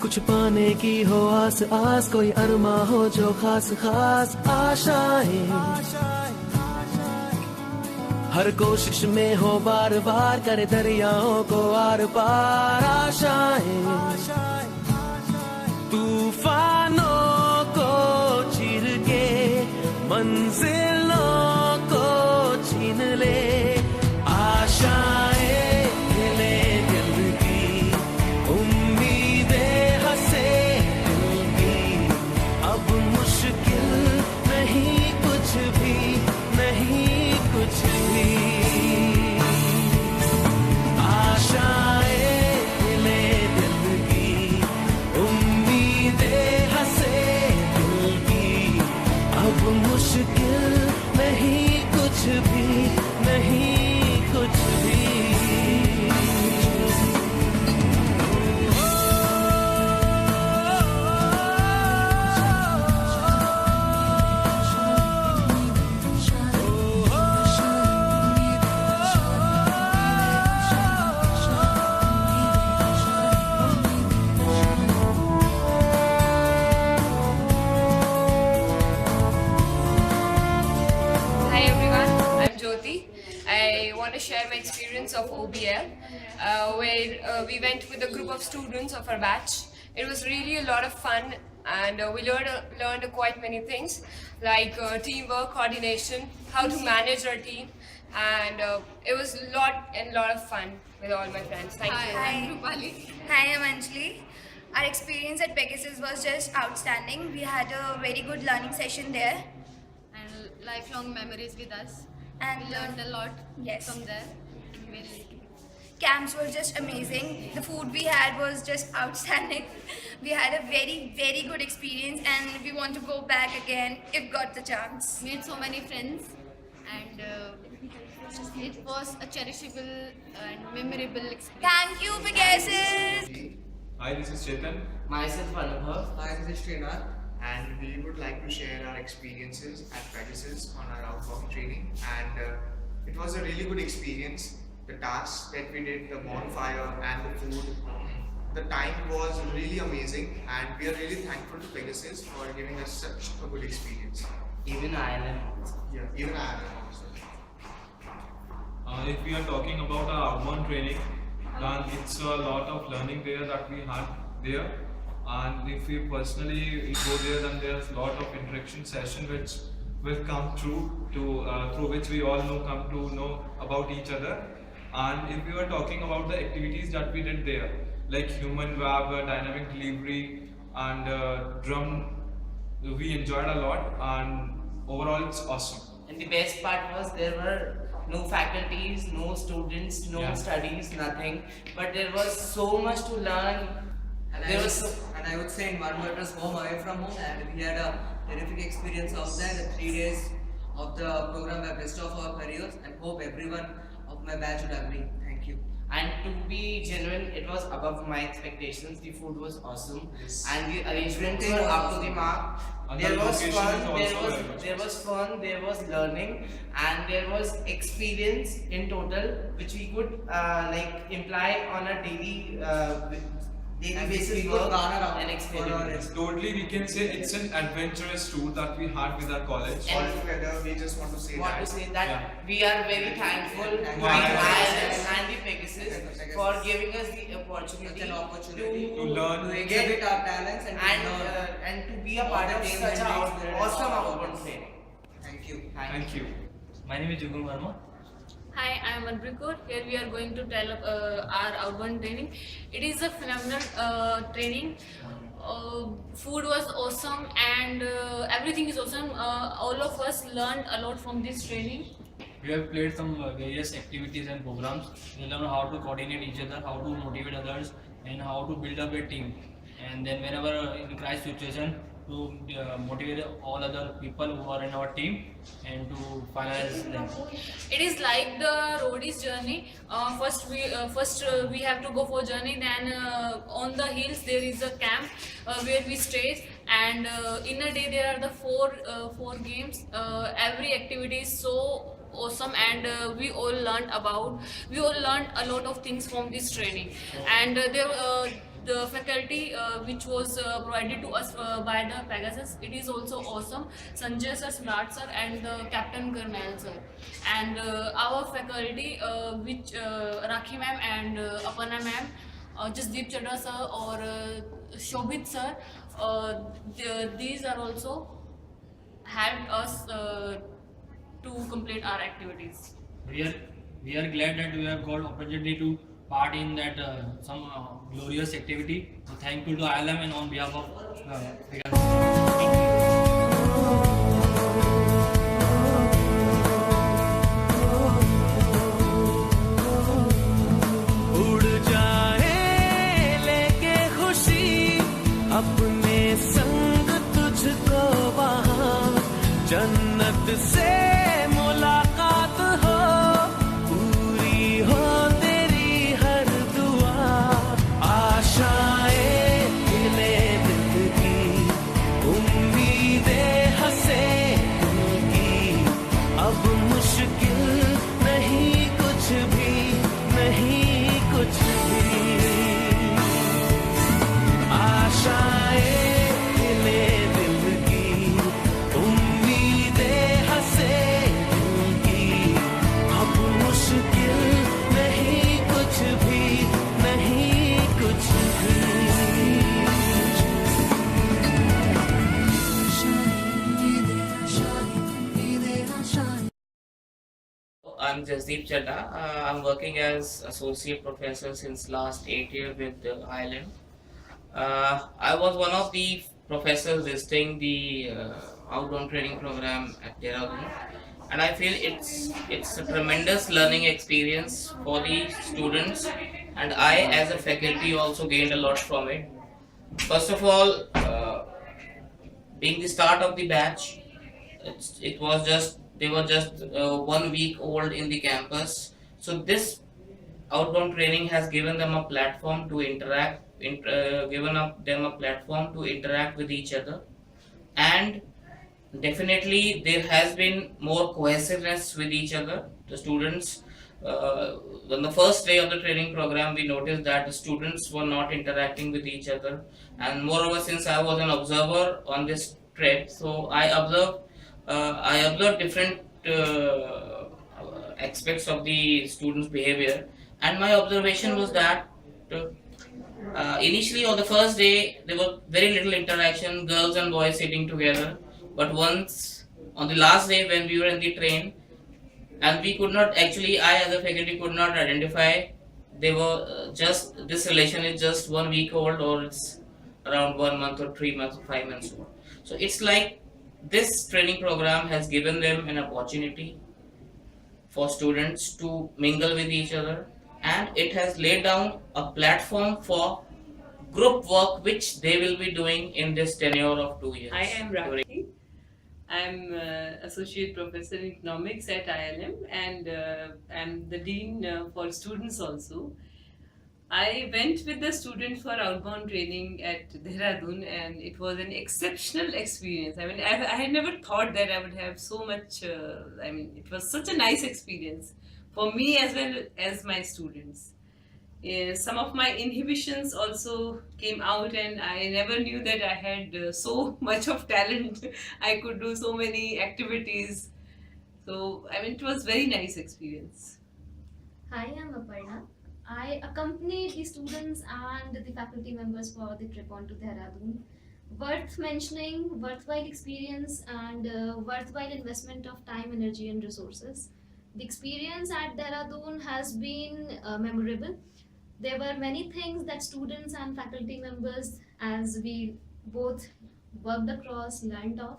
कुछ पाने की हो आस आस, कोई अरमा हो जो खास खास आशाएं, हर कोशिश में हो बार बार, करे दरियाओं को आर पार आशाएं, तूफानों को चीर के मंजिलों को छीन ले, आशाएं हिले दिल की, उम्मीदें हंसे दिल की, अब मुश्किल नहीं कुछ भी, नहीं कुछ भी, आशाएं हिले दिल की, उम्मीदें हंसे दिल की, अब मुश्किल नहीं कुछ भी, नहीं कुछ भी। Hi everyone, I'm Jyoti. I want to share my experience of OBL, where we went with a group of students of our batch. It was really a lot of fun, and we learned quite many things like teamwork, coordination, how to manage our team, and it was a lot of fun with all my friends. Thank you. Hi, I'm Rupali. Hi, I'm Anjali. Our experience at Pegasus was just outstanding. We had a very good learning session there. And lifelong memories with us. And We learned a lot yes. from there. I'm very lucky. Camps were just amazing. The food we had was just outstanding. We had a very good experience and we want to go back again if got the chance. Made so many friends, and it was a cherishable and memorable experience. Thank you, Pegasus! Hi, this is Chetan. Myself Anubhav. Hi, this is Srinath, and we would like to share our experiences at Pegasus on our outbound training. And it was a really good experience. The tasks that we did, the bonfire and the food, the time was really amazing, and we are really thankful to Pegasus for giving us such a good experience. Even Ireland also. Yeah, even I also. If we are talking about our outbound training, then it's a lot of learning there that we had there. And if we personally go there, then there's a lot of interaction session which will come through which we all come to know about each other. And if we were talking about the activities that we did there, like human web, dynamic delivery, and drum, we enjoyed a lot, and overall it's awesome. And the best part was there were no faculties, no students, no Yeah. studies, nothing. But there was so much to learn. And I would say in one word, it was home away from home, and we had a terrific experience out there. The 3 days of the program were best of our careers, and hope everyone of my batch would agree. Thank you. And to be genuine, it was above my expectations. The food was awesome, and the arrangements were up to the mark. And There the was location fun. is also very much. There was fun. There was learning, and there was experience in total, which we could imply on a daily And basis we could work garner out and for our experience. Totally, we can say it's an adventurous tour that we had with our college. And Altogether, we just want to say want that. to say that Yeah. we are very thankful to Thank the you. IIS and the Pegasus Pegasus. for giving us the Such opportunity, an opportunity to learn, to exhibit our talents and to learn. and to be a part of Entertainment such an experience. awesome outbound training. Thank you. Thank you. My name is Jugal Verma. Hi, I am Manpreet. Here we are going to tell our outbound training. It is a phenomenal training. Food was awesome and everything is awesome. All of us learned a lot from this training. We have played some various activities and programs. We learn how to coordinate each other, how to motivate others, and how to build up a team. And then whenever in crisis situation, to motivate all other people who are in our team and to finalize them. It is like the roadie's journey. First we have to go for journey. Then on the hills there is a camp where we stay. And in a day there are the four games. Every activity is so awesome, and we all learned a lot of things from this training. And the faculty which was provided to us by the Pegasus, it is also awesome. Sanjay sir, Smart sir, and Captain Gurnal sir, and our faculty which Rakhi ma'am and Aparna ma'am, Jasdeep Chadha sir or Shobhit sir, these are also helped us to complete our activities. We are we are glad that we have got opportunity to part in that some glorious activity. So thankful to ILM and on behalf of Pegasus. उड़ जाए लेके खुशी अपने संग तुझको वहाँ जन्नत से मुलाकात हो पूरी हो तेरी हर दुआ आशाएं मिले दिल की उम्मीदें हंसे दिल की अब मुश्किल नहीं कुछ भी नहीं कुछ भी आशाएं मिले दिल की उम्मीदें हंसे दिल की अब मुश्किल नहीं कुछ भी नहीं कुछ भी I'm Jasdeep Chadha. I'm working as associate professor since last 8 years with ILM. I was one of the professors visiting the outbound training program at Dehradun, and I feel it's a tremendous learning experience for the students, and I as a faculty also gained a lot from it. First of all, being the start of the batch, it was just they were just 1 week old in the campus. So this outbound training has given them a platform to interact, them a platform to interact with each other, and definitely there has been more cohesiveness with each other. The students, on the first day of the training program, we noticed that the students were not interacting with each other, and moreover, since I was an observer on this trip, so I observed different aspects of the students' behavior, and my observation was that initially on the first day there was very little interaction, girls and boys sitting together. But once on the last day when we were in the train, and we could not actually, I as a faculty could not identify. They were just this relation is just 1 week old, or it's around 1 month or 3 months or 5 months old. So it's like this training program has given them an opportunity for students to mingle with each other, and it has laid down a platform for group work which they will be doing in this tenure of 2 years. I am Rakhi. I'm Associate Professor in Economics at ILM, and I'm the Dean for Students also. I went with the students for outbound training at Dehradun, and it was an exceptional experience. I mean, I had never thought that I would have so much, it was such a nice experience for me as well as my students. Some of my inhibitions also came out, and I never knew that I had so much of talent. I could do so many activities. So, it was very nice experience. Hi, I'm Aparna. I accompanied the students and the faculty members for the trip on to Dehradun. Worth mentioning, worthwhile experience and worthwhile investment of time, energy and resources. The experience at Dehradun has been memorable. There were many things that students and faculty members, as we both worked across, learned of.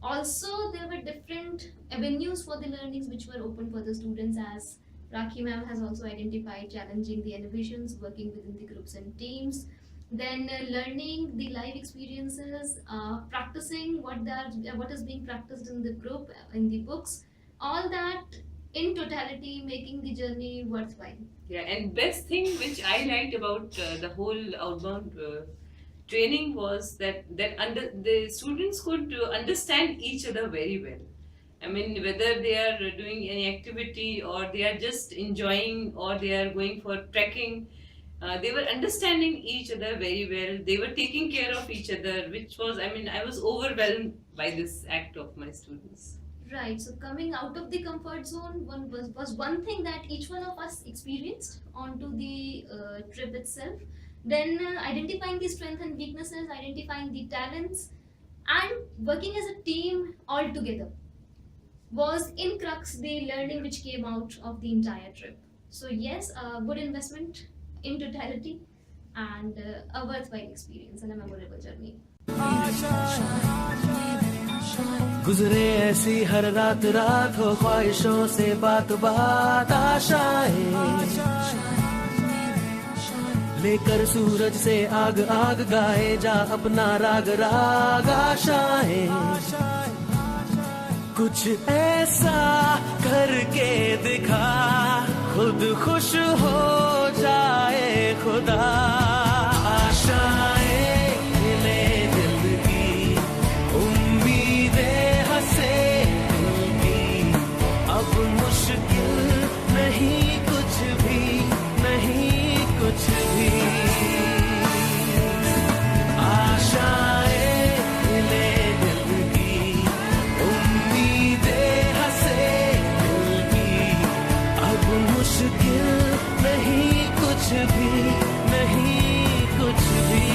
Also, there were different avenues for the learnings which were open for the students, as Rakhi ma'am has also identified challenging the inhibitions, working within the groups and teams, then learning the live experiences, practicing what is being practiced in the group, in the books, all that in totality making the journey worthwhile. Yeah, and best thing which I liked about the whole outbound training was that the students could understand each other very well. Whether they are doing any activity or they are just enjoying or they are going for trekking, They were understanding each other very well. They were taking care of each other, which was, I mean, I was overwhelmed by this act of my students. Right, so coming out of the comfort zone was one thing that each one of us experienced onto the trip itself. Then identifying the strengths and weaknesses, identifying the talents, and working as a team all together was in crux the learning which came out of the entire trip. So yes, a good investment in totality and a worthwhile experience and a memorable journey. गुजरे ऐसी हर रात रात हो ख्वाहिशों से बात बात आशाएं लेकर सूरज से आग आग गाए जा अपना राग राग आशाएं कुछ ऐसा करके दिखा खुद खुश हो जाए खुदा आशाएं ले दिल की उम्मीदें हंसे दिल की अब मुश्किल नहीं कुछ भी नहीं कुछ भी आशाएं ले दिल की उम्मीदें हंसे दिल की अब मुश्किल नहीं कुछ भी नहीं कुछ भी